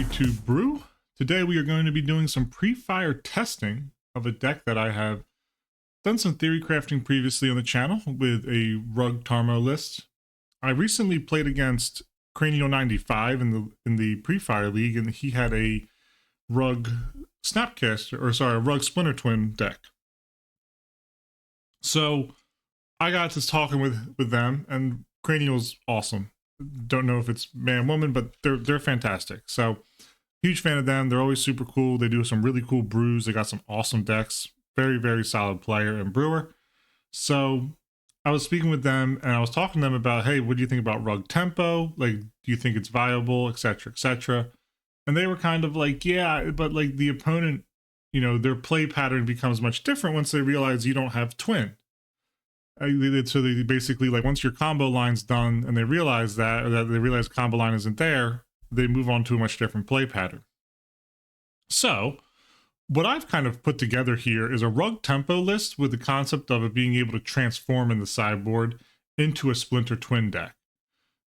3-2 Brew. Today we are going to be doing some pre-fire testing of a deck that I have done some theory crafting previously on the channel with a Rug Tarmo list. I recently played against Cranial95 in the pre-fire league, and he had a Rug Snapcaster, or sorry, a Rug Splinter Twin deck. So I got to talking with them, and Cranial's awesome. Don't know if it's man woman, but they're fantastic. So huge fan of them. They're always super cool. They do some really cool brews. They got some awesome decks. Very, very solid player and brewer. So I was speaking with them and I was talking to them about, hey, what do you think about Rug Tempo? Like, do you think it's viable, etc., etc.? And they were kind of like, yeah, but like the opponent, you know, their play pattern becomes much different once they realize you don't have twin. So they basically, like, once your combo line's done and they realize that, or that they realize combo line isn't there, they move on to a much different play pattern. So what I've kind of put together here is a Rug Tempo list with the concept of it being able to transform in the sideboard into a Splinter Twin deck.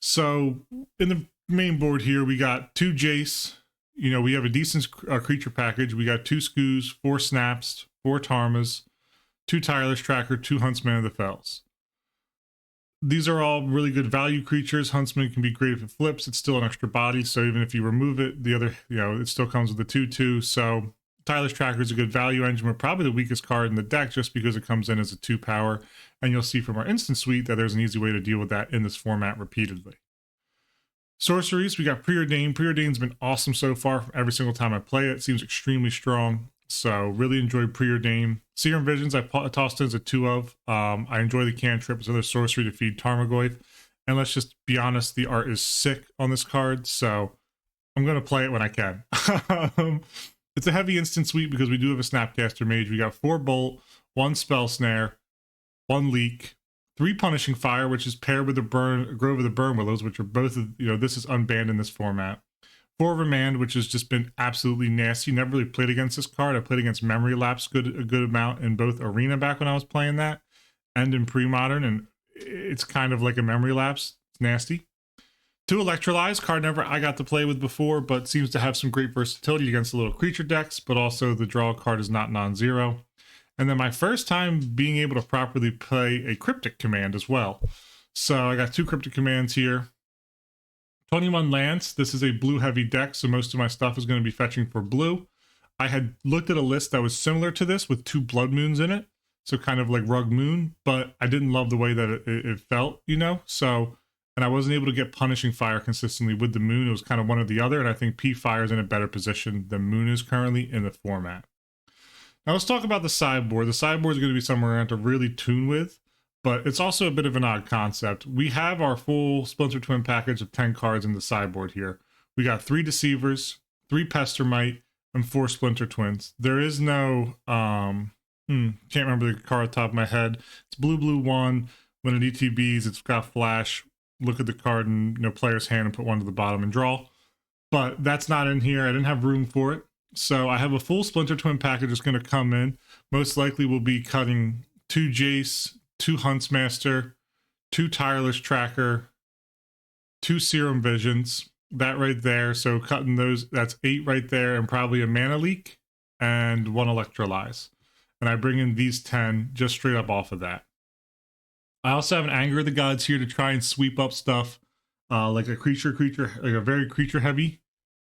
So in the main board here, we got 2 Jace. You know, we have a decent creature package. We got 2 Skoos, 4 Snaps, 4 Tarmas, 2 Tireless Tracker, 2 Huntsman of the Fells. These are all really good value creatures. Huntsman can be great if it flips. It's still an extra body, so even if you remove it, the other, you know, it still comes with a 2/2. So Tireless Tracker is a good value engine, but probably the weakest card in the deck just because it comes in as a 2 power. And you'll see from our instant suite that there's an easy way to deal with that in this format repeatedly. Sorceries, we got Preordained. Preordained's been awesome so far from every single time I play it. It seems extremely strong. So really enjoyed Preordained. Serum Visions I tossed in as a 2 of. I enjoy the cantrip. It's another sorcery to feed Tarmogoyf. And let's just be honest, the art is sick on this card, so I'm going to play it when I can. It's a heavy instant suite because we do have a Snapcaster Mage. We got 4 Bolt, 1 Spell Snare, 1 Leak, 3 Punishing Fire, which is paired with the Grove of the Burn Willows, which are both, you know, this is unbanned in this format. 4 Remand, which has just been absolutely nasty. Never really played against this card. I played against Memory Lapse a good amount in both Arena back when I was playing that and in Pre-Modern, and it's kind of like a Memory Lapse. It's nasty. 2 Electrolyze, card never I got to play with before, but seems to have some great versatility against the little creature decks, but also the draw card is not non-zero. And then my first time being able to properly play a Cryptic Command as well. So I got 2 Cryptic Commands here. 21 Lance, this is a blue heavy deck, so most of my stuff is going to be fetching for blue. I had looked at a list that was similar to this with 2 Blood Moons in it, so kind of like Rug Moon, but I didn't love the way that it felt, you know, so, and I wasn't able to get Punishing Fire consistently with the Moon. It was kind of one or the other, and I think P-Fire is in a better position than Moon is currently in the format. Now let's talk about the sideboard. The sideboard is going to be somewhere I have to really tune with, but it's also a bit of an odd concept. We have our full Splinter Twin package of 10 cards in the sideboard here. We got 3 Deceivers, 3 Pestermite, and 4 Splinter Twins. There is no, can't remember the card off the top of my head. It's blue 1. When it ETBs, it's got flash. Look at the card in, you know, player's hand and put 1 to the bottom and draw. But that's not in here. I didn't have room for it. So I have a full Splinter Twin package that's going to come in. Most likely we'll be cutting 2 Jace, 2 Huntsmaster, 2 Tireless Tracker, 2 Serum Visions, that right there. So cutting those, that's 8 right there, and probably a Mana Leak and 1 Electrolyze. And I bring in these 10 just straight up off of that. I also have an Anger of the Gods here to try and sweep up stuff like a creature, like a very creature heavy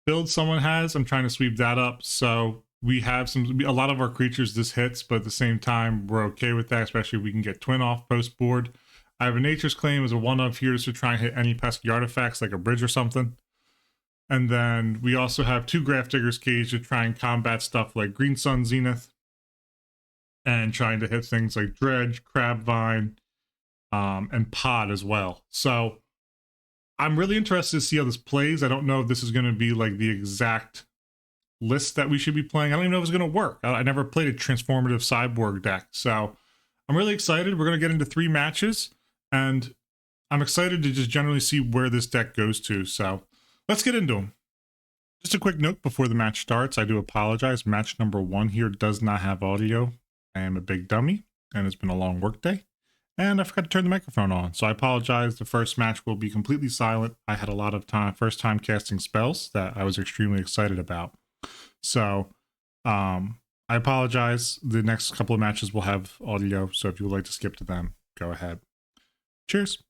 build someone has. I'm trying to sweep that up. So we have a lot of our creatures this hits, but at the same time, we're okay with that, especially if we can get Twin off post board. I have a Nature's Claim as a 1-of here to try and hit any pesky artifacts like a bridge or something. And then we also have 2 Grafdigger's Cage to try and combat stuff like Green Sun Zenith and trying to hit things like Dredge, Crabvine, and Pod as well. So I'm really interested to see how this plays. I don't know if this is going to be like the exact list that we should be playing. I don't even know if it's going to work. I never played a transformative cyborg deck, so I'm really excited. We're going to get into 3 matches, and I'm excited to just generally see where this deck goes to. So let's get into them. Just a quick note before the match starts. I do apologize. Match number 1 here does not have audio. I am a big dummy, and it's been a long work day. and I forgot to turn the microphone on. So I apologize. The first match will be completely silent. I had a lot of time, first time casting spells that I was extremely excited about. So I apologize. The next couple of matches will have audio. So if you would like to skip to them, go ahead. Cheers.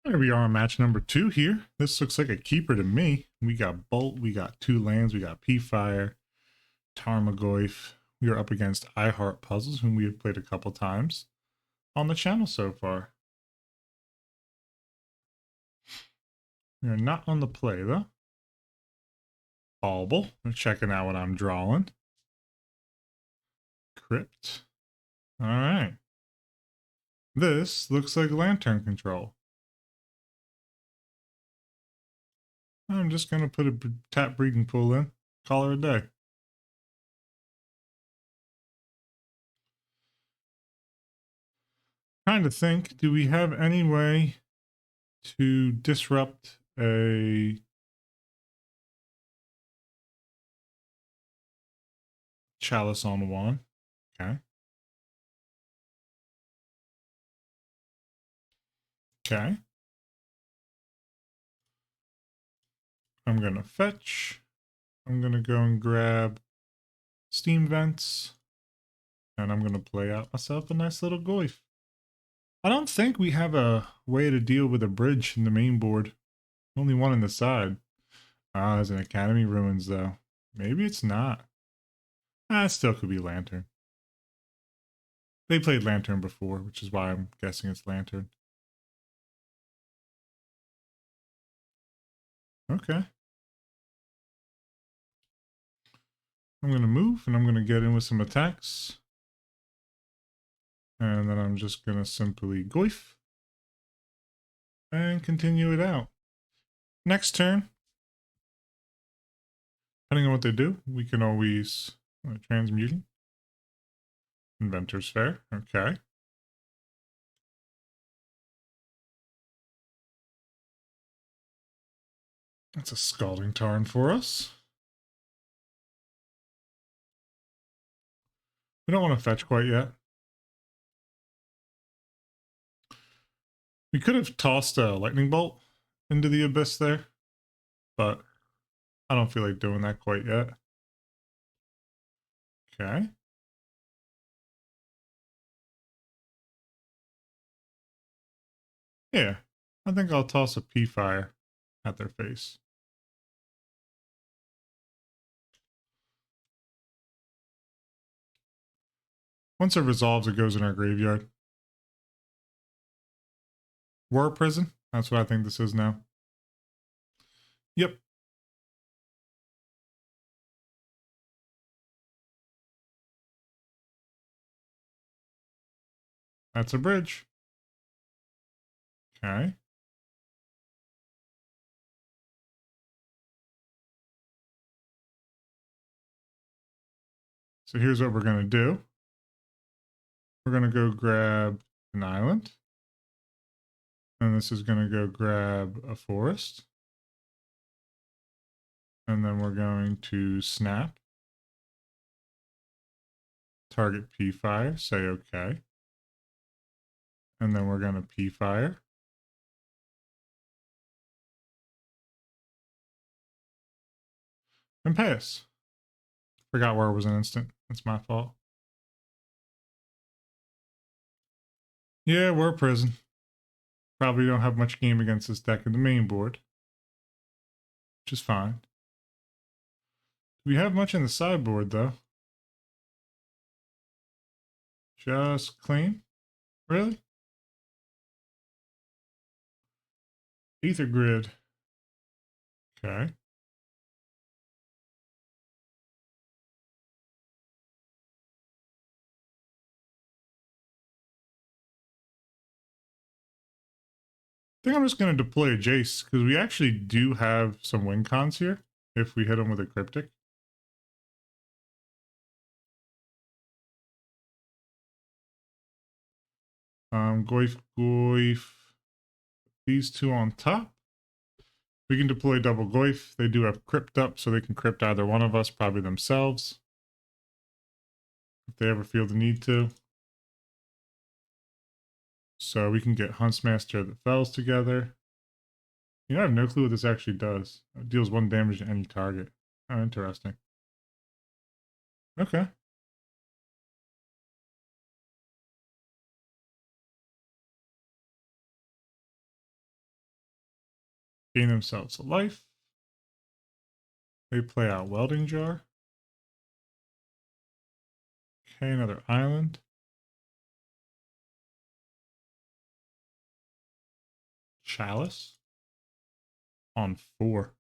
There we are, match number 2 here. This looks like a keeper to me. We got Bolt, we got 2 lands, we got P-Fire, Tarmogoyf. We are up against iHeart Puzzles, whom we have played a couple times on the channel so far. We are not on the play, though. Bauble. We're checking out what I'm drawing. Crypt. Alright. This looks like Lantern Control. I'm just going to put a tap breeding pool in. Call her a day. Trying to think, do we have any way to disrupt a Chalice on one? Okay. Okay. I'm going to fetch. I'm going to go and grab Steam Vents. And I'm going to play out myself a nice little Goyf. I don't think we have a way to deal with a bridge in the main board. Only one on the side. Ah, there's an Academy Ruins, though. Maybe it's not. Ah, it still could be Lantern. They played Lantern before, which is why I'm guessing it's Lantern. Okay. I'm going to move, and I'm going to get in with some attacks. And then I'm just going to simply Goyf. And continue it out. Next turn, depending on what they do, we can always transmuting. Inventor's Fair. Okay. That's a Scalding Tarn for us. We don't want to fetch quite yet. We could have tossed a Lightning Bolt into the Abyss there, but I don't feel like doing that quite yet. Okay. Yeah, I think I'll toss a P-Fire at their face. Once it resolves, it goes in our graveyard. War Prison? That's what I think this is now. Yep. That's a bridge. Okay. So here's what we're going to do. We're going to go grab an island. And this is going to go grab a forest. And then we're going to snap. Target P-Fire, say okay. And then we're going to P-Fire. And pass. Forgot where it was an instant. That's my fault. Yeah, we're a prison. Probably don't have much game against this deck in the main board. Which is fine. Do we have much in the sideboard, though? Just clean? Really? Ether Grid. Okay. I think I'm just going to deploy a Jace, because we actually do have some win cons here, if we hit him with a Cryptic. Goyf, Goyf. These two on top. We can deploy double Goyf. They do have Crypt up, so they can Crypt either one of us, probably themselves. If they ever feel the need to. So we can get Huntsmaster that Fells together. You know, I have no clue what this actually does. It deals 1 damage to any target. Oh, interesting. Okay. Gain themselves a life. They play out Welding Jar. Okay, another island. Chalice. On 4.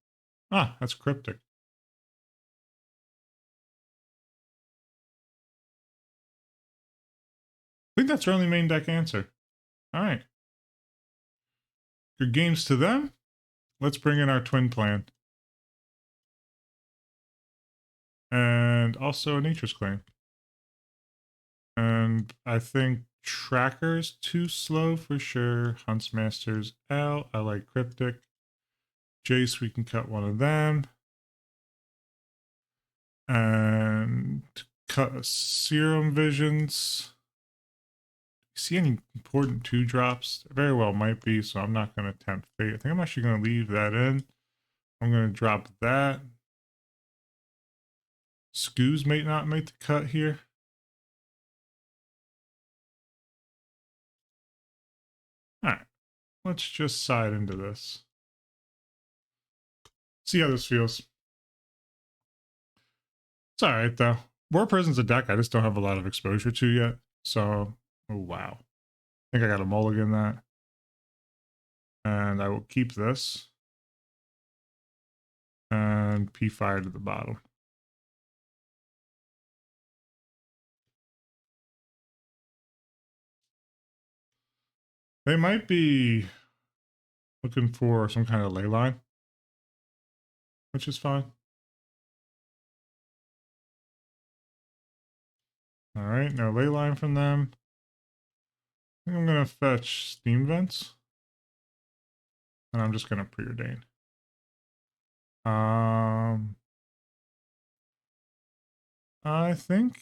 Ah, that's Cryptic. I think that's our only main deck answer. All right. Good games to them. Let's bring in our twin plan. And also a Nature's Claim. And I think Tracker's too slow for sure. Huntsmaster's out. I like Cryptic. Jace, we can cut one of them. And cut Serum Visions. See any important 2-drops? Very well might be, so I'm not going to tempt fate. I think I'm actually going to leave that in. I'm going to drop that. Scoos may not make the cut here. Alright, let's just side into this. See how this feels. It's alright though. War Prison's a deck I just don't have a lot of exposure to yet. So, oh wow. I think I got a mulligan that. And I will keep this. And P-Fire to the bottom. They might be looking for some kind of ley line, which is fine. All right, no ley line from them. I think I'm going to fetch Steam Vents. And I'm just going to preordain. I think,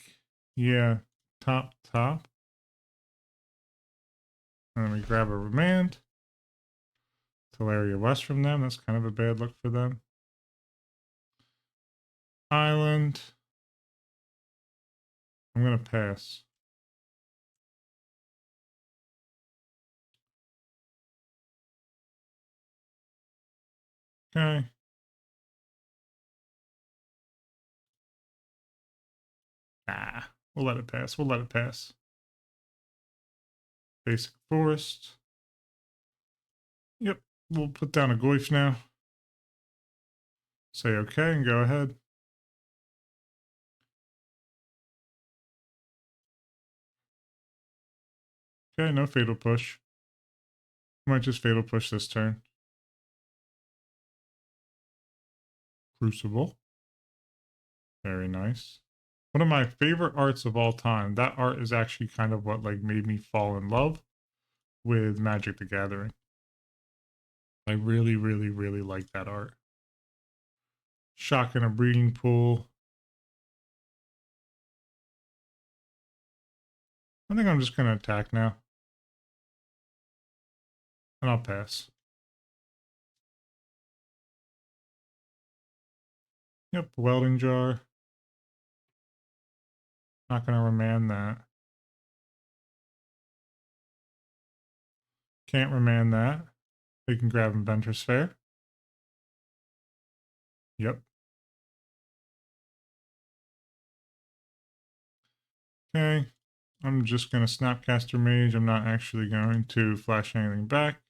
yeah, top. And then we grab a Remand. Teleria West from them. That's kind of a bad look for them. Island. I'm going to pass. Okay. Ah, we'll let it pass. We'll let it pass. Basic Forest. Yep, we'll put down a Goyf now. Say okay and go ahead. Okay, no Fatal Push. Might just Fatal Push this turn. Crucible. Very nice. One of my favorite arts of all time. That art is actually kind of what like made me fall in love with Magic the Gathering. I really, really, really like that art. Shock in a breeding pool. I think I'm just going to attack now. And I'll pass. Yep, Welding Jar. Not going to remand that. Can't remand that. We can grab Inventor's Fair. Yep. Okay. I'm just going to Snapcaster Mage. I'm not actually going to flash anything back.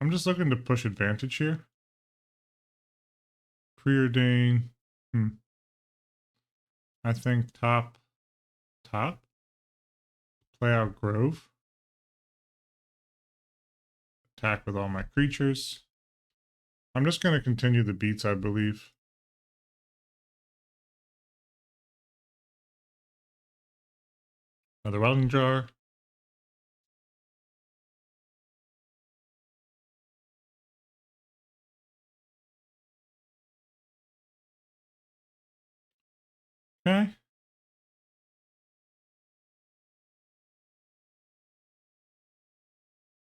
I'm just looking to push advantage here. Preordain. I think top. Play out Grove. Attack with all my creatures. I'm just going to continue the beats, I believe. Another Welding Jar. Okay.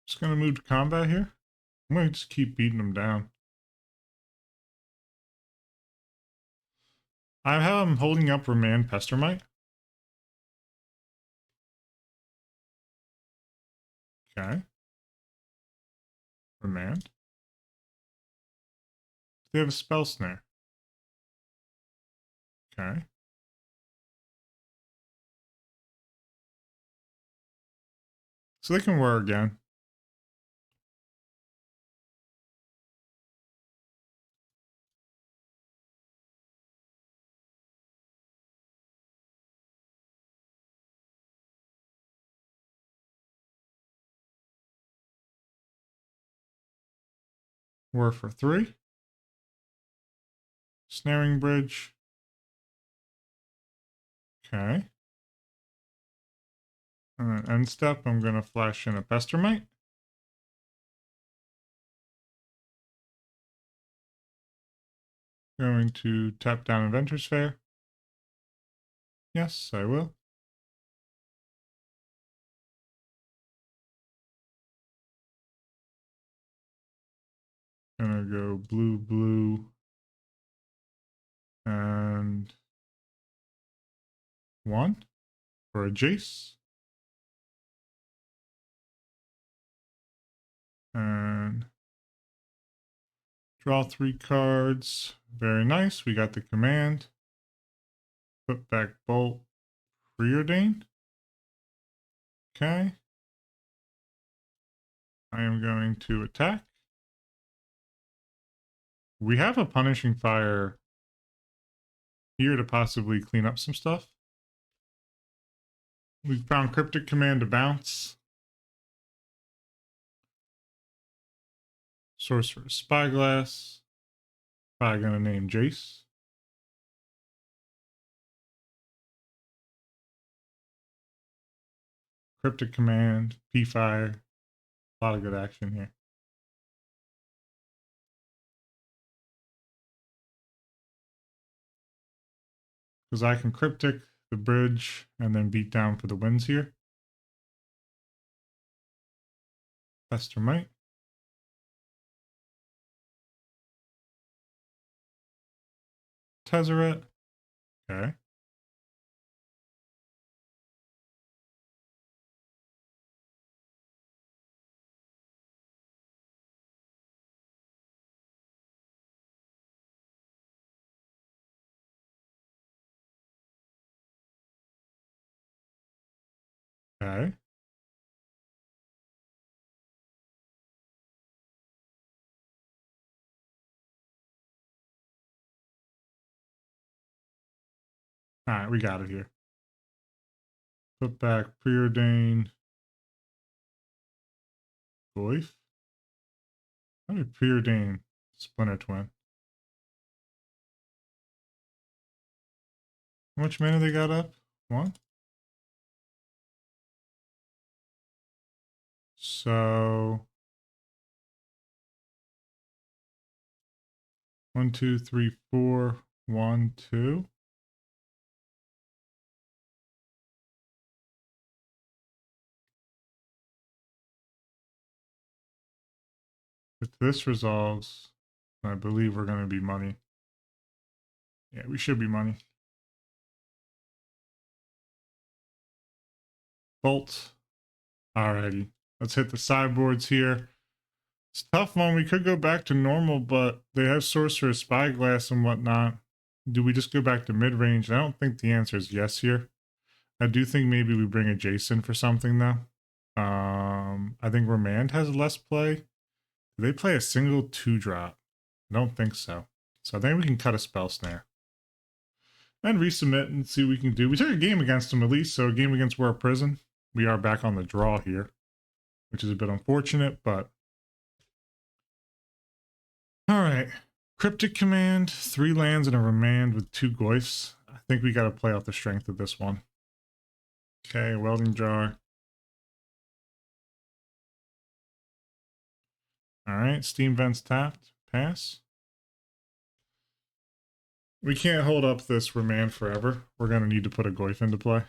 Just going to move to combat here. I'm going to just keep beating them down. I have him holding up Remand Pestermite. Okay. Remand. They have a spell snare. Okay. So they can whir again. Whir for 3. Snaring bridge. Okay. And then end step, I'm going to flash in a Pestermite. Going to tap down Inventor's Fair. Yes, I will. Gonna go blue, blue, and 1 for a Jace. And draw 3 cards. Very nice. We got the command. Put back Bolt, Preordain. Okay. I am going to attack. We have a Punishing Fire here to possibly clean up some stuff. We found Cryptic Command to bounce. Sorcerer Spyglass. Probably gonna name Jace. Cryptic Command, P-Fire. A lot of good action here. Because I can Cryptic the bridge and then beat down for the wins here. Pestermite. Tezzeret. Okay. Okay. Alright, we got it here. Put back Preordain. Goyf. How did Preordain Splinter Twin? How much mana they got up? 1? So 1, 2, 3, 4. 1, 2. If this resolves, I believe we're going to be money. Yeah, we should be money. Bolt. Alrighty. Let's hit the sideboards here. It's a tough one. We could go back to normal, but they have Sorcerer Spyglass and whatnot. Do we just go back to mid-range? I don't think the answer is yes here. I do think maybe we bring a Jason for something, though. I think Remand has less play. Do they play a single 2-drop? I don't think so. So I think we can cut a Spell Snare. And resubmit and see what we can do. We took a game against them at least, so a game against War Prison. We are back on the draw here, which is a bit unfortunate, but... Alright. Cryptic Command, 3 lands and a Remand with 2 Goyfs. I think we got to play off the strength of this one. Okay, Welding Jar. Alright, Steam Vents tapped. Pass. We can't hold up this Remand forever. We're going to need to put a Goyf into play.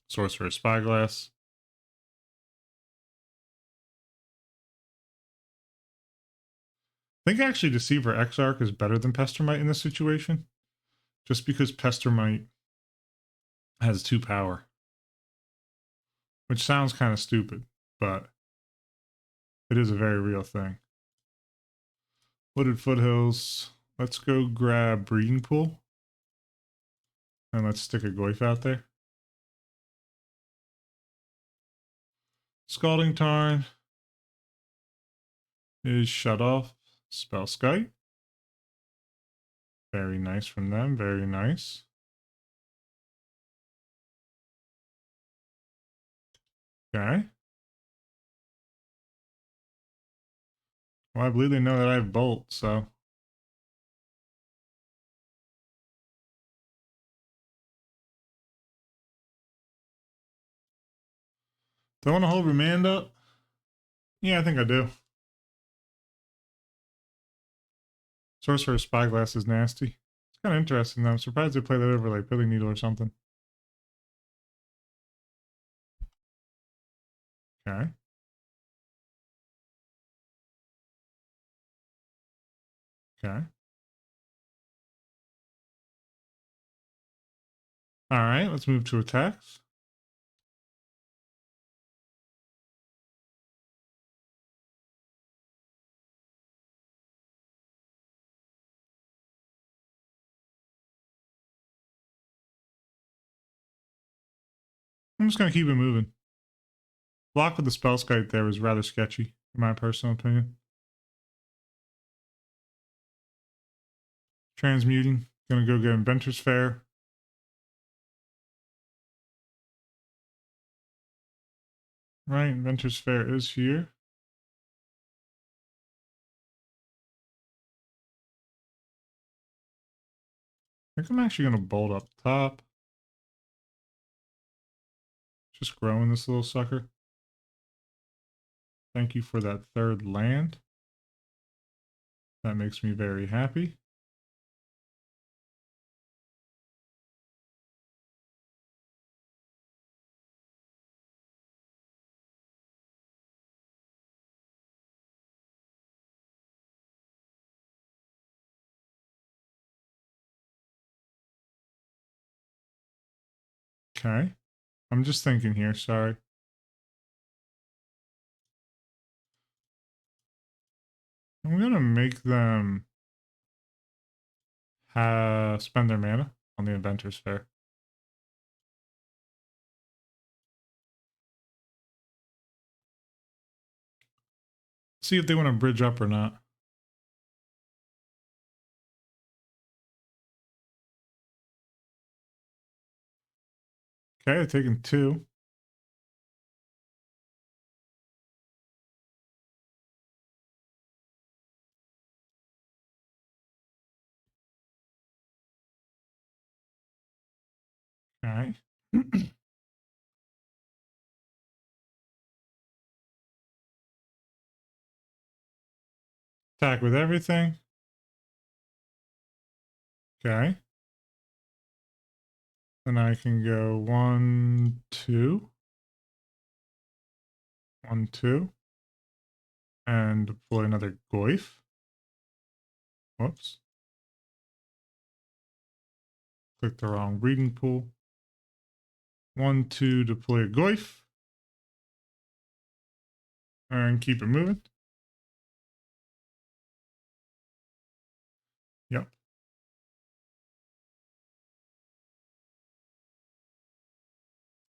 Sorcerer Spyglass. I think actually Deceiver Exarch is better than Pestermite in this situation. Just because Pestermite has 2 power. which sounds kind of stupid, but it is a very real thing. Wooded foothills. Let's go grab breeding pool. And let's stick a Goyf out there. Scalding Tarn is shut off. Spellskite. Very nice from them. Very nice. Okay. Well, I believe they know that I have Bolt, so. Do I want to hold Remand up? Yeah, I think I do. Sorcerer's Spyglass is nasty. It's kind of interesting, though. I'm surprised they play that over like Billy Needle or something. Okay. Okay. All right, let's move to attacks. I'm just going to keep it moving. Block with the Spellskite there was rather sketchy, in my personal opinion. Transmuting. Gonna go get Inventor's Fair. Right, Inventor's Fair is here. I think I'm actually gonna bolt up top. Just growing this little sucker. Thank you for that third land. That makes me very happy. Okay. I'm just thinking here, sorry. I'm gonna make them spend their mana on the Inventor's Fair. See if they want to bridge up or not. Okay, I've taken 2. Okay. Attack with everything. Okay. Then I can go 1, 2. 1, 2. And deploy another Goyf. Whoops. Click the wrong breeding pool. 1, 2, deploy a Goyf. And keep it moving. Yep.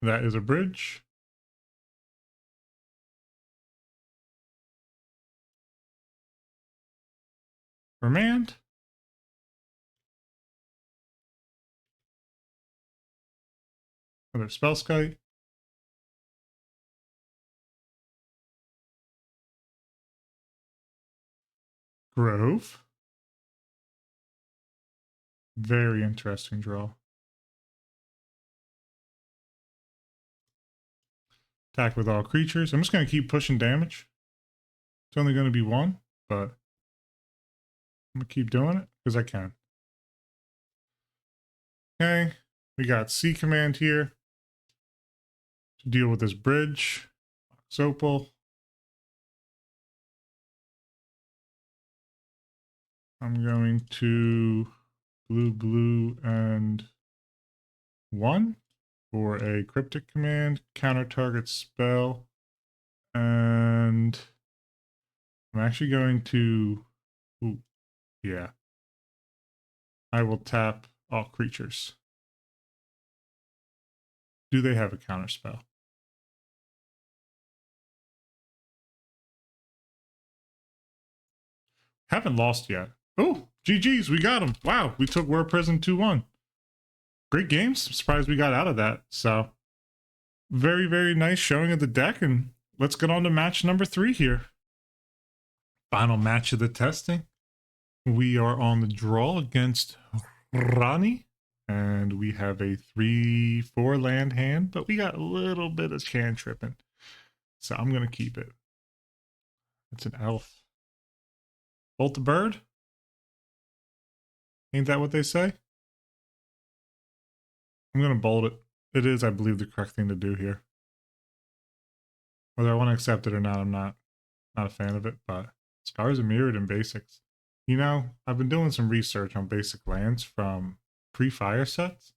That is a bridge. Remand. Another Spellskite. Grove. Very interesting draw. Attack with all creatures. I'm just going to keep pushing damage. It's only going to be 1, but I'm going to keep doing it because I can. Okay. We got Sea Command here to deal with this bridge. Opal. I'm going to blue, and 1. for a cryptic command, counter target spell, and I'm actually going to, ooh, yeah, I will tap all creatures. Do they have a counter spell? Haven't lost yet. Oh, GG's, we got him. Wow, we took War Prison 2-1. Great games. I'm surprised we got out of that. So, very, very nice showing of the deck. And let's get on to match number 3 here. Final match of the testing. We are on the draw against Rani. And we have a 3/4 land hand, but we got a little bit of cantripping. So I'm going to keep it. It's an elf. Bolt the bird? Ain't that what they say? I'm going to bolt it. It is, I believe, the correct thing to do here. Whether I want to accept it or not, I'm not a fan of it, but Scars are mirrored in basics. You know, I've been doing some research on basic lands from pre-fire sets.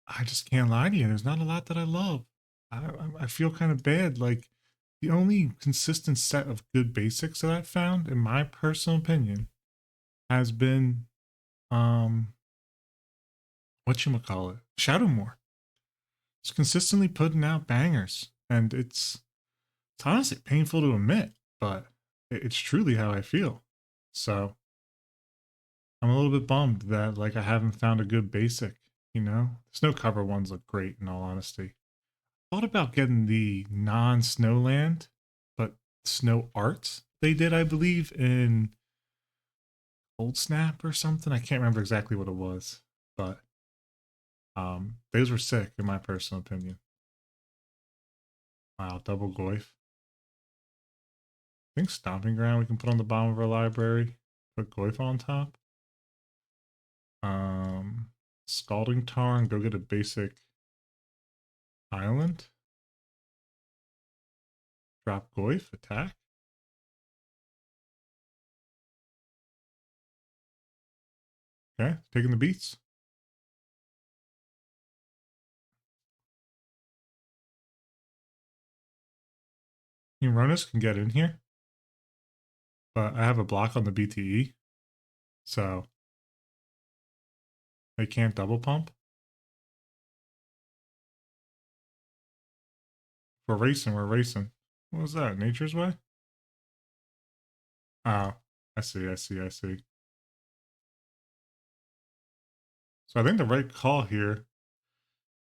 I just can't lie to you. There's not a lot that I love. I feel kind of bad. Like, the only consistent set of good basics that I've found, in my personal opinion, has been, whatchamacallit, Shadowmoor. It's consistently putting out bangers, and it's honestly painful to admit, but it's truly how I feel. So I'm a little bit bummed that like I haven't found a good basic, you know? Snow cover ones look great in all honesty. Thought about getting the non-snowland, but snow arts they did, I believe, in Old Snap or something. I can't remember exactly what it was, but those were sick in my personal opinion. Wow, double Goyf. I think Stomping Ground we can put on the bottom of our library. Put Goyf on top. Scalding Tarn, go get a basic island. Drop Goyf, attack. Okay, taking the beats. Euronus can get in here. But I have a block on the BTE. So they can't double pump. If we're racing, we're racing. What was that? Nature's Way? Oh, I see. So I think the right call here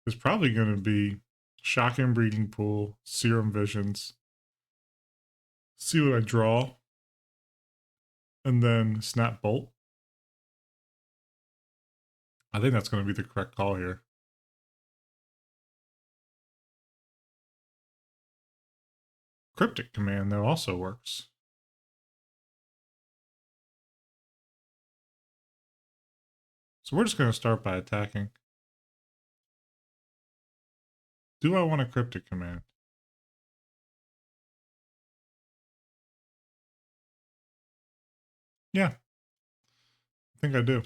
is probably going to be Shotgun Breeding Pool, Serum Visions, see what I draw, and then Snap Bolt. I think that's going to be the correct call here. Cryptic Command, though, also works. So we're just going to start by attacking. Do I want a Cryptic Command? Yeah, I think I do.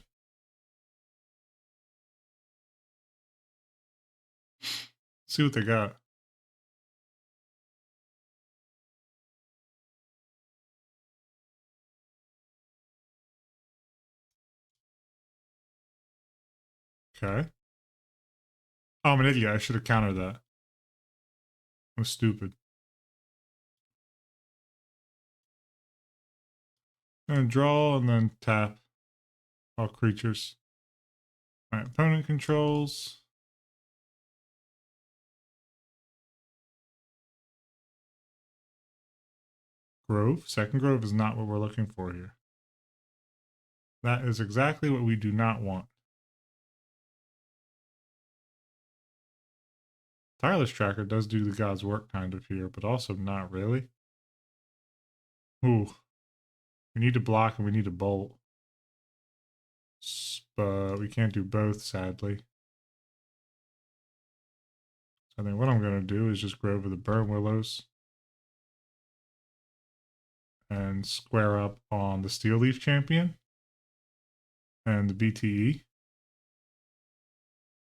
See what they got. Okay. Oh, I'm an idiot. I should have countered that. I'm stupid. And draw and then tap all creatures. My opponent controls. Grove. Second Grove is not what we're looking for here. That is exactly what we do not want. Tireless Tracker does do the God's work kind of here, but also not really. Ooh. We need to block and we need to bolt. But we can't do both, sadly. So I think what I'm going to do is just Grove of the Burn Willows. And square up on the Steel Leaf Champion. And the BTE.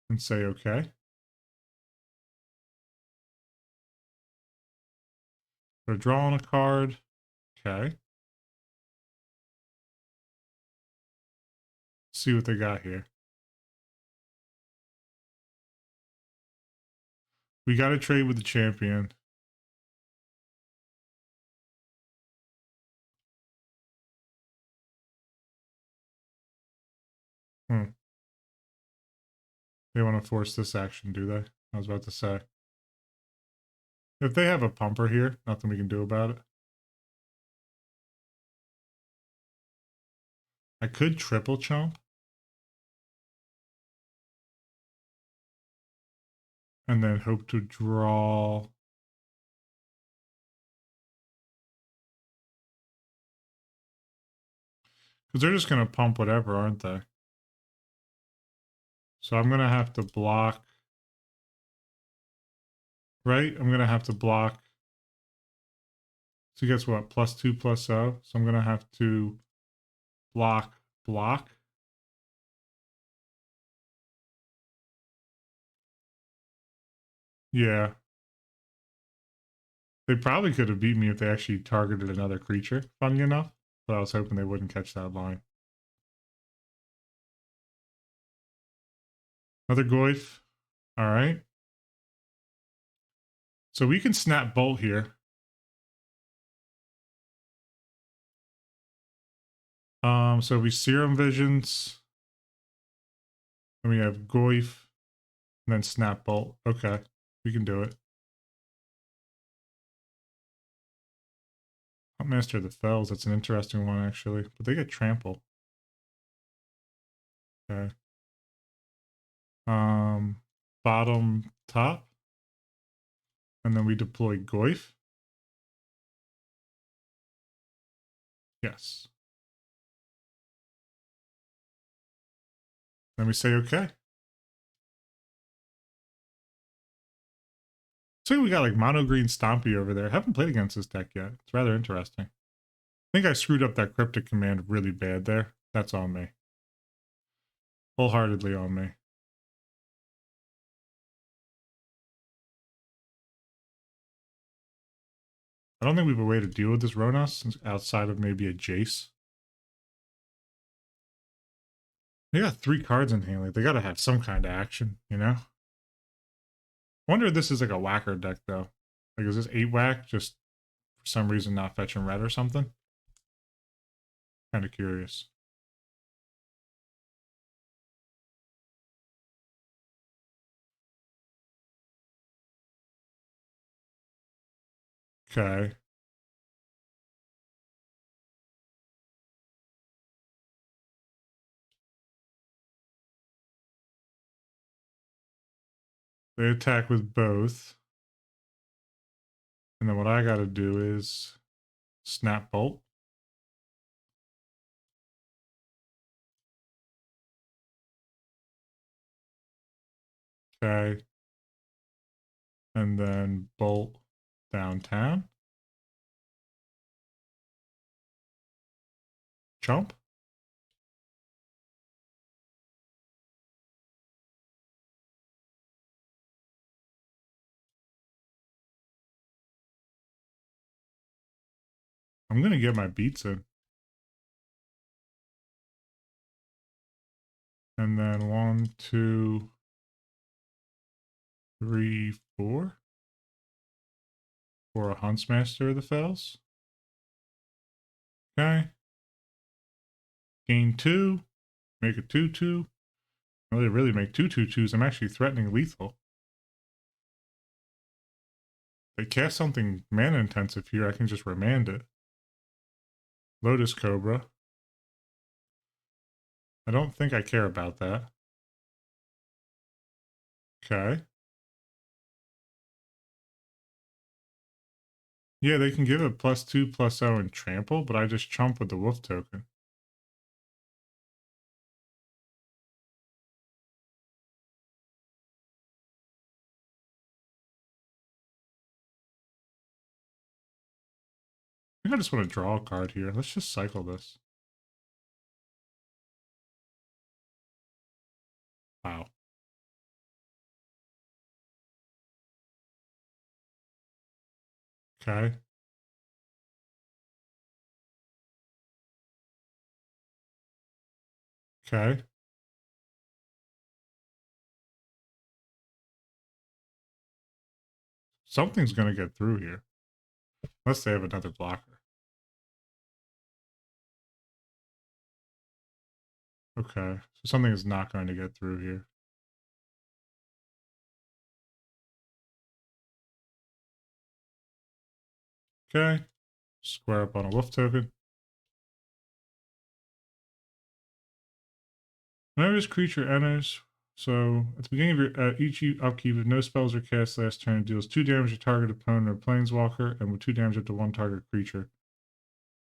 And say okay. They're drawing a card. Okay. See what they got here. We got to trade with the champion. They want to force this action, do they? I was about to say. If they have a pumper here, nothing we can do about it. I could triple chomp. And then hope to draw. Because they're just going to pump whatever, aren't they? So I'm going to have to block. Right? I'm going to have to block. So guess what? +2/+0. So I'm going to have to block. Yeah. They probably could have beat me if they actually targeted another creature, funny enough. But I was hoping they wouldn't catch that line. Another Goyf. All right. So we can snap Bolt here. So we Serum Visions. Then we have Goyf. And then Snap Bolt. Okay. We can do it. Master of the Fells. That's an interesting one, actually. But they get Trample. Okay. Bottom, top. And then we deploy Goyf. Yes. Then we say okay. So we got like mono green Stompy over there. I haven't played against this deck yet. It's rather interesting. I think I screwed up that Cryptic Command really bad there. That's on me. Wholeheartedly on me. I don't think we have a way to deal with this Ronas outside of maybe a Jace. They got 3 cards in hand. Like they gotta have some kind of action, you know? I wonder if this is like a whacker deck though. Like is this 8 whack just for some reason not fetching red or something? Kind of curious. Okay. They attack with both. And then what I gotta do is snap bolt. Okay. And then bolt downtown. Chump. I'm gonna get my beats in. And then 1, 2, 3, 4. For a Huntsmaster of the Fells. Okay. Gain 2. Make a 2/2. Well, they really make 2/2/2s. I'm actually threatening lethal. They cast something mana intensive here. I can just remand it. Lotus Cobra. I don't think I care about that. Okay. Yeah, they can give it +2/+0 and trample, but I just chump with the wolf token. I think I just want to draw a card here. Let's just cycle this. Wow. Okay. Okay. Something's going to get through here. Unless they have another blocker. Okay. So something is not going to get through here. Okay. Square up on a wolf token. Whenever this creature enters, so at the beginning of your each upkeep, if no spells are cast last turn, it deals 2 damage to target opponent or planeswalker, and with 2 damage up to 1 target creature.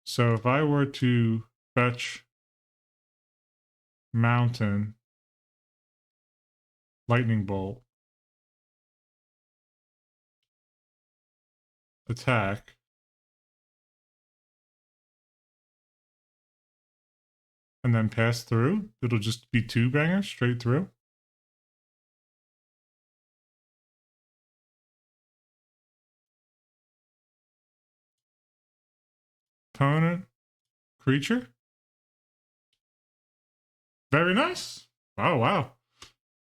So if I were to fetch Mountain, Lightning Bolt, attack, and then pass through, it'll just be 2 bangers straight through. Opponent, creature. Very nice. Oh, wow.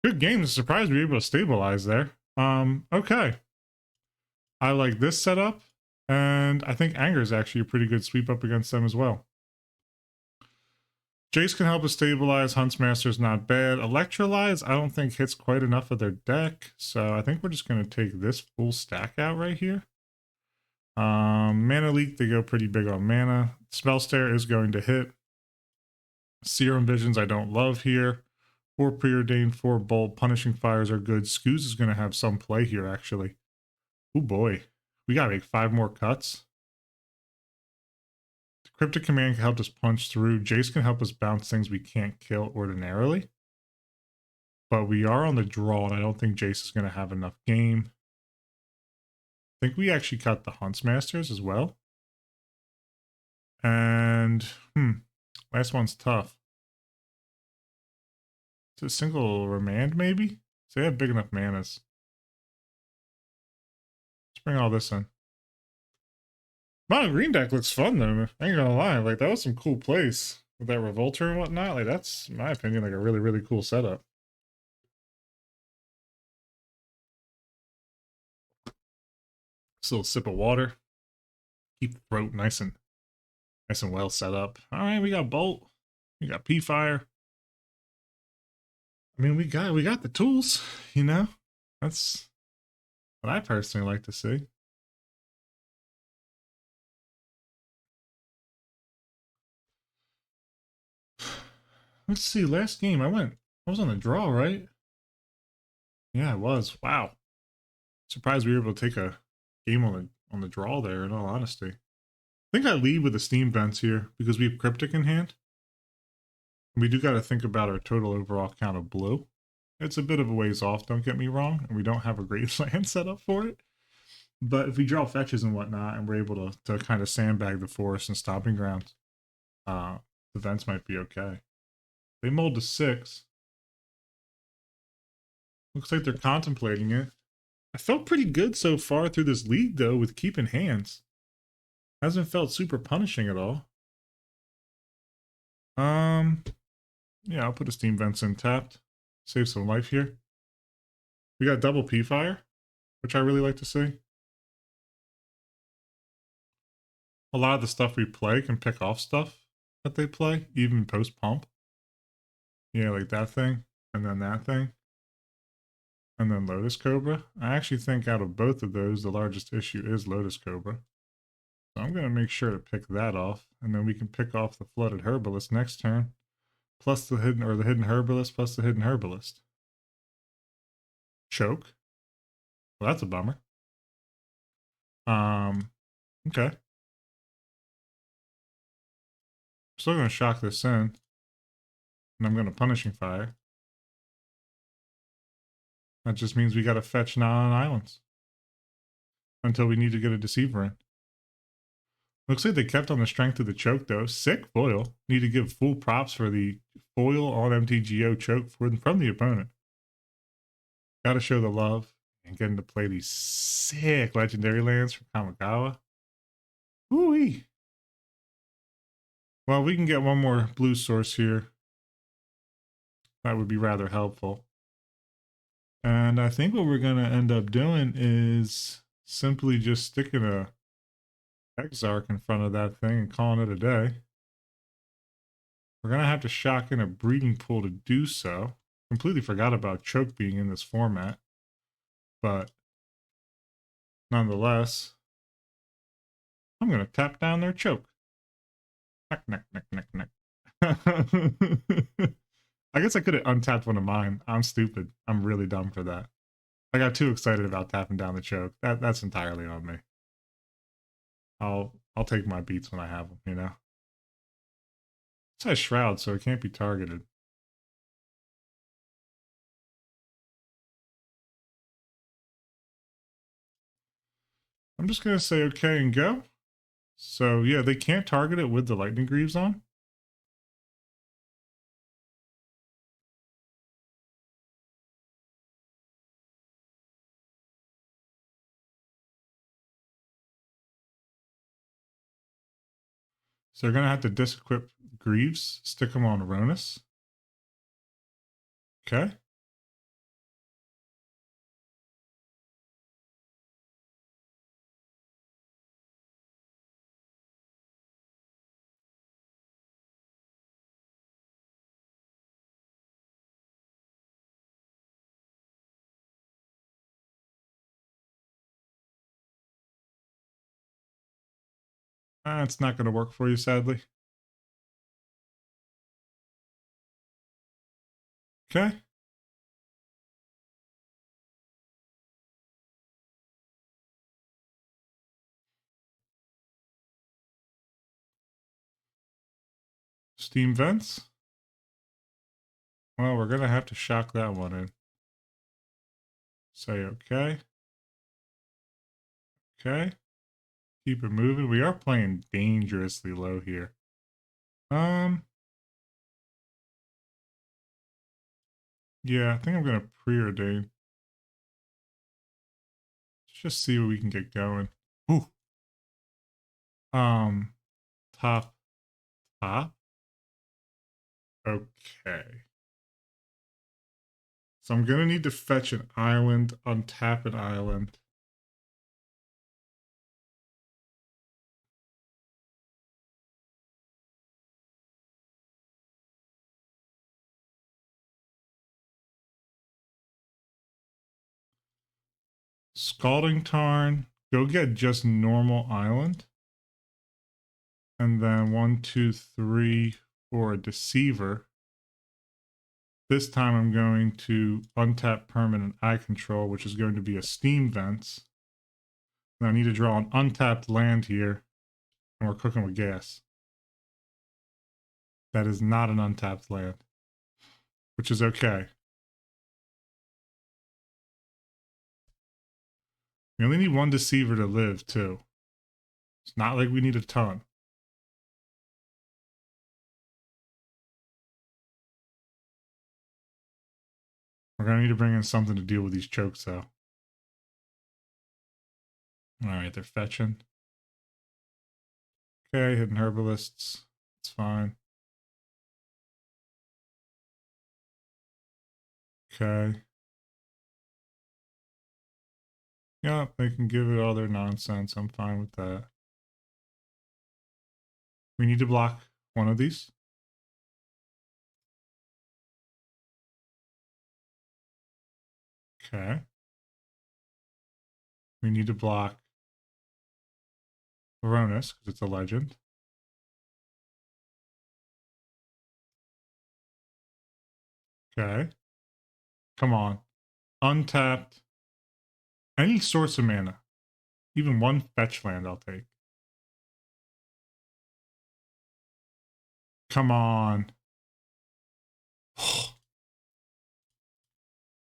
Good game. I'm surprised we were able to stabilize there. Okay. I like this setup, and I think Anger is actually a pretty good sweep up against them as well. Jace can help us stabilize. Huntsmaster is not bad. Electrolyze, I don't think hits quite enough of their deck, so I think we're just going to take this full stack out right here. Mana Leak, they go pretty big on mana. Spell Stare is going to hit. Serum Visions I don't love here. 4 Preordained, 4 Bolt. Punishing Fires are good. Scooz is going to have some play here, actually. Oh boy. We got to make 5 more cuts. The Cryptic Command can help us punch through. Jace can help us bounce things we can't kill ordinarily. But we are on the draw, and I don't think Jace is going to have enough game. I think we actually cut the Huntsmasters as well. And, last one's tough. It's a single Remand, maybe? So they have big enough manas. Let's bring all this in. Mono Green deck looks fun, though. I ain't gonna lie. Like, that was some cool plays with that Revolter and whatnot. Like, that's, in my opinion, like a really, really cool setup. Just a little sip of water. Keep the throat nice and well set up. All right, we got Bolt. We got P-Fire. I mean, we got the tools, you know? That's what I personally like to see. Let's see, last game I was on the draw, right? Yeah, I was. Wow. Surprised we were able to take a game on the draw there, in all honesty. I think I lead with the Steam Vents here because we have Cryptic in hand. We do got to think about our total overall count of blue. It's a bit of a ways off, don't get me wrong, and we don't have a great land set up for it. But if we draw fetches and whatnot, and we're able to kind of sandbag the forest and stomping grounds, the Vents might be okay. They mulled to 6. Looks like they're contemplating it. I felt pretty good so far through this league, though, with keeping hands. Hasn't felt super punishing at all. Yeah, I'll put a Steam Vents in tapped. Save some life here. We got double P-Fire, which I really like to see. A lot of the stuff we play can pick off stuff that they play, even post-pump. Yeah, like that thing, and then that thing. And then Lotus Cobra. I actually think out of both of those, the largest issue is Lotus Cobra. So I'm going to make sure to pick that off, and then we can pick off the Flooded Herbalist next turn. Plus the hidden Herbalist plus the hidden Herbalist. Choke. Well, that's a bummer. Okay. Still gonna shock this in. And I'm gonna Punishing Fire. That just means we gotta fetch non islands. Until we need to get a Deceiver in. Looks like they kept on the strength of the choke though. Sick foil. Need to give full props for the foil on MTGO choke from the opponent. Gotta show the love and getting to play these sick legendary lands from Kamigawa. Woo-wee. Well, we can get one more blue source here. That would be rather helpful. And I think what we're going to end up doing is simply just sticking a Exarch in front of that thing and calling it a day. We're going to have to shock in a breeding pool to do so. Completely forgot about choke being in this format. But nonetheless, I'm going to tap down their choke. Neck, neck, neck, neck, neck. I guess I could have untapped one of mine. I'm stupid. I'm really dumb for that. I got too excited about tapping down the choke. That's entirely on me. I'll take my beats when I have them, you know. It says Shroud, so it can't be targeted. I'm just gonna say okay and go. So yeah, they can't target it with the Lightning Greaves on. So they're gonna have to disequip Greaves, stick them on Ronus. Okay. It's not gonna work for you, sadly. Okay. Steam Vents. Well, we're gonna have to shock that one in. Say okay. Okay. Keep it moving. We are playing dangerously low here. Yeah, I think I'm gonna preordain. Let's just see what we can get going. Ooh. Top. Okay. So I'm gonna need to fetch an island, untap an island. Scalding Tarn. Go get just normal island. And then 1, 2, 3 for a Deceiver. This time I'm going to untap permanent eye control, which is going to be a Steam Vents. And I need to draw an untapped land here, and we're cooking with gas. That is not an untapped land, which is okay. We only need one Deceiver to live, too. It's not like we need a ton. We're going to need to bring in something to deal with these chokes, though. Alright, they're fetching. Okay, hidden herbalists. It's fine. Okay. Yeah, they can give it all their nonsense. I'm fine with that. We need to block one of these. Okay. We need to block Varonis because it's a legend. Okay. Come on. Untapped. Any source of mana. Even one fetch land I'll take. Come on.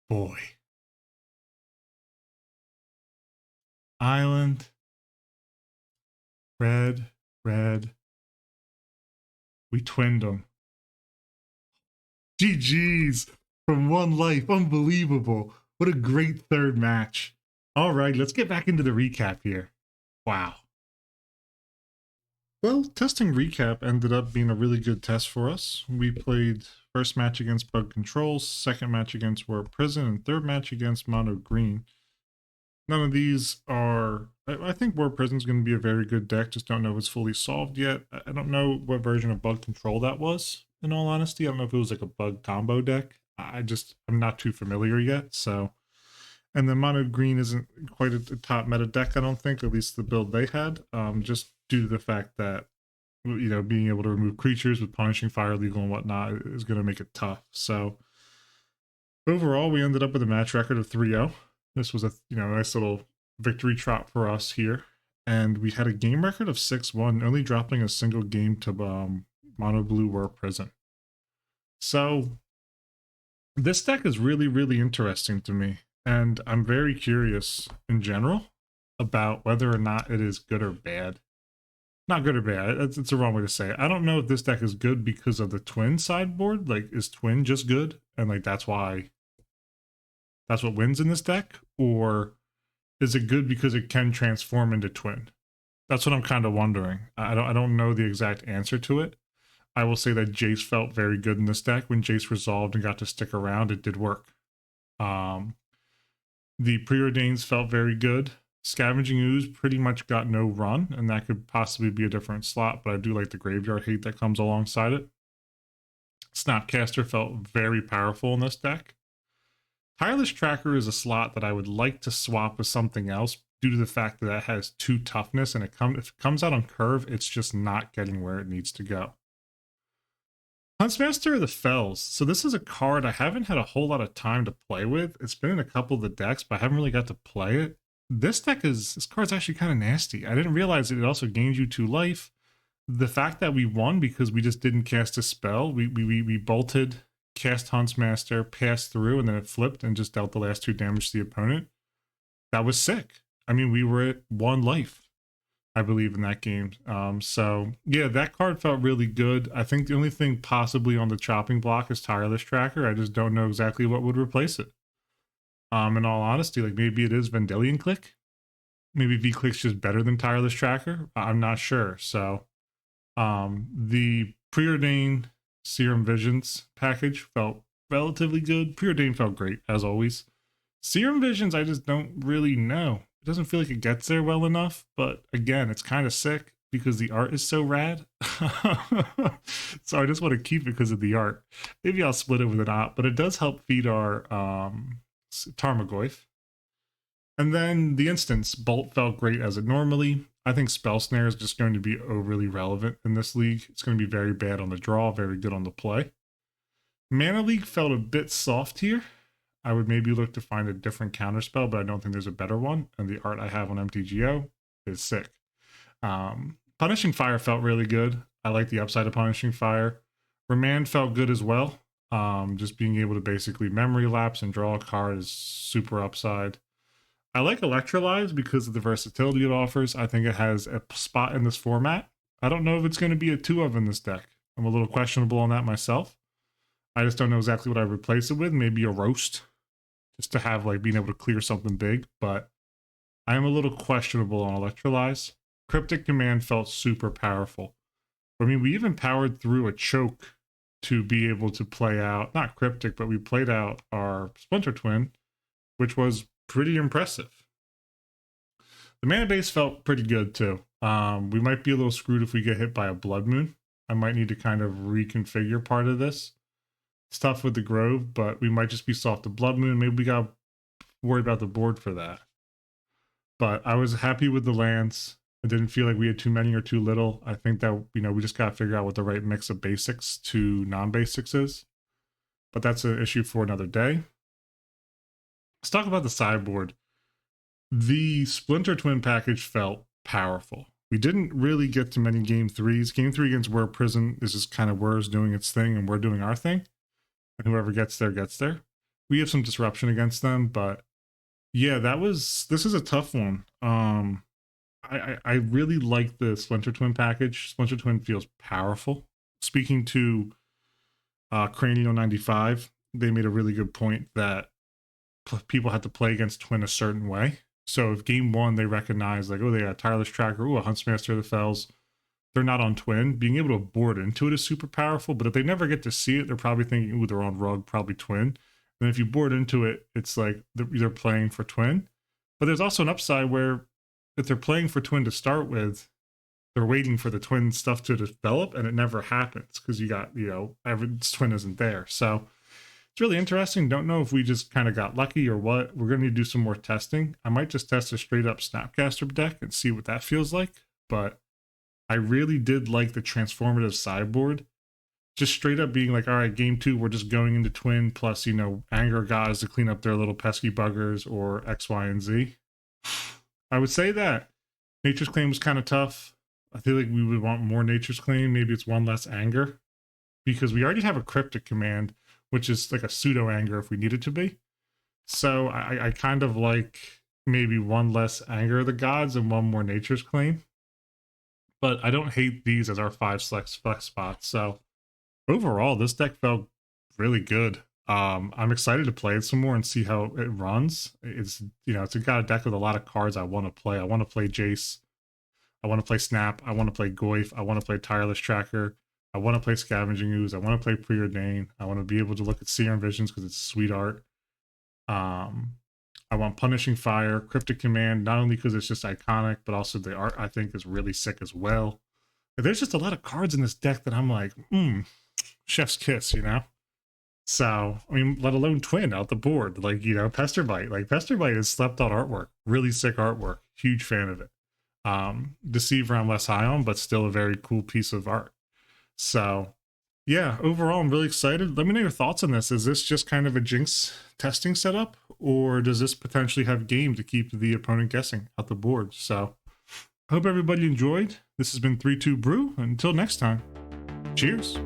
Boy. Island. Red. Red. We twinned them. GG's from One Life. Unbelievable. What a great third match. All right, let's get back into the recap here. Wow. Well, testing recap ended up being a really good test for us. We played first match against Bug Control, second match against War Prison, and third match against Mono Green. None of these are. I think War Prison's going to be a very good deck. Just don't know if it's fully solved yet. I don't know what version of Bug Control that was. In all honesty, I don't know if it was like a bug combo deck. I'm not too familiar yet. So, and then Mono Green isn't quite a top meta deck. I don't think, at least the build they had. Just due to the fact that being able to remove creatures with Punishing Fire legal and whatnot is going to make it tough. So overall, we ended up with a match record of 3-0. This was a nice little victory trot for us here, and we had a game record of 6-1, only dropping a single game to Mono Blue War Prison. So this deck is really, really interesting to me, and I'm very curious in general about whether or not it is good or bad. Not good or bad. It's a wrong way to say it. I don't know if this deck is good because of the twin sideboard. Like, is twin just good, and like that's what wins in this deck, or is it good because it can transform into twin? That's what I'm kind of wondering. I don't know the exact answer to it. I will say that Jace felt very good in this deck. When Jace resolved and got to stick around, it did work. The Preordains felt very good. Scavenging Ooze pretty much got no run, and that could possibly be a different slot, but I do like the Graveyard Hate that comes alongside it. Snapcaster felt very powerful in this deck. Tireless Tracker is a slot that I would like to swap with something else due to the fact that it has 2 toughness, and if it comes out on curve, it's just not getting where it needs to go. Huntsmaster of the Fells. So this is a card I haven't had a whole lot of time to play with. It's been in a couple of the decks, but I haven't really got to play it. This card's actually kind of nasty. I didn't realize it also gains you 2 life. The fact that we won because we just didn't cast a spell, we bolted, cast Huntsmaster, passed through, and then it flipped and just dealt the last 2 damage to the opponent. That was sick. I mean, we were at 1 life, I believe, in that game. So yeah, that card felt really good. I think the only thing possibly on the chopping block is Tireless Tracker. I just don't know exactly what would replace it. In all honesty, like maybe it is Vendilion Click. Maybe V-Click's just better than Tireless Tracker. I'm not sure. So the Preordain Serum Visions package felt relatively good. Preordain felt great, as always. Serum Visions, I just don't really know. It doesn't feel like it gets there well enough, but again, it's kind of sick because the art is so rad. So I just want to keep it because of the art. Maybe I'll split it with an op, but it does help feed our Tarmogoyf. And then the instance, Bolt felt great as it normally. I think Spell Snare is just going to be overly relevant in this league. It's going to be very bad on the draw, very good on the play. Mana Leak felt a bit soft here. I would maybe look to find a different counterspell, but I don't think there's a better one. And the art I have on MTGO is sick. Punishing Fire felt really good. I like the upside of Punishing Fire. Remand felt good as well. Just being able to basically memory lapse and draw a card is super upside. I like Electrolyze because of the versatility it offers. I think it has a spot in this format. I don't know if it's going to be a 2 of in this deck. I'm a little questionable on that myself. I just don't know exactly what I replace it with. Maybe a Roast, just to have like being able to clear something big. But I am a little questionable on Electrolyze. Cryptic Command felt super powerful. I mean, we even powered through a choke to be able to play out, not Cryptic, but we played out our Splinter Twin, which was pretty impressive. The mana base felt pretty good too. We might be a little screwed if we get hit by a Blood Moon. I might need to kind of reconfigure part of this. It's tough with the Grove, but we might just be soft to Blood Moon. Maybe we got to worry about the board for that. But I was happy with the lands. I didn't feel like we had too many or too little. I think that, we just got to figure out what the right mix of basics to non-basics is. But that's an issue for another day. Let's talk about the sideboard. The Splinter Twin package felt powerful. We didn't really get to many game 3s. Game 3 against War Prison is just kind of War's doing its thing and we're doing our thing. And whoever gets there, gets there. We have some disruption against them, but yeah, this is a tough one. I really like the Splinter Twin package. Splinter Twin feels powerful. Speaking to Cranial 95, they made a really good point that people had to play against Twin a certain way. So if game 1 they recognize like, oh, they got a Tireless Tracker, oh, a Huntsmaster of the Fells, they're not on Twin, being able to board into it is super powerful. But if they never get to see it, they're probably thinking, ooh, they're on Rug, probably Twin. And if you board into it, it's like they're playing for Twin. But there's also an upside where if they're playing for Twin to start with, they're waiting for the Twin stuff to develop, and it never happens because you got, every Twin isn't there. So it's really interesting. Don't know if we just kind of got lucky or what. We're going to do some more testing. I might just test a straight up Snapcaster deck and see what that feels like. But I really did like the transformative sideboard. Just straight up being like, all right, game 2, we're just going into Twin plus, anger guys to clean up their little pesky buggers or X, Y, and Z. I would say that Nature's Claim was kind of tough. I feel like we would want more Nature's Claim. Maybe it's one less anger because we already have a Cryptic Command, which is like a pseudo anger if we need it to be. So I kind of like maybe one less Anger of the Gods and one more Nature's Claim. But I don't hate these as our 5 flex spots. So overall, this deck felt really good. I'm excited to play it some more and see how it runs. It's got a deck with a lot of cards I want to play. I want to play Jace. I want to play Snap. I want to play Goyf. I want to play Tireless Tracker. I want to play Scavenging Ooze. I want to play Preordain. I want to be able to look at Serum Visions because it's sweet art. I want Punishing Fire, Cryptic Command, not only because it's just iconic, but also the art I think is really sick as well. There's just a lot of cards in this deck that I'm like, chef's kiss, So, I mean, let alone Twin out the board, like, Pesterbite. Like, Pesterbite is slept on artwork. Really sick artwork. Huge fan of it. Deceiver I'm less high on, but still a very cool piece of art. So, yeah, overall, I'm really excited. Let me know your thoughts on this. Is this just kind of a Jinx testing setup, or does this potentially have game to keep the opponent guessing out the board? So, I hope everybody enjoyed. This has been 3-2 Brew. Until next time, cheers.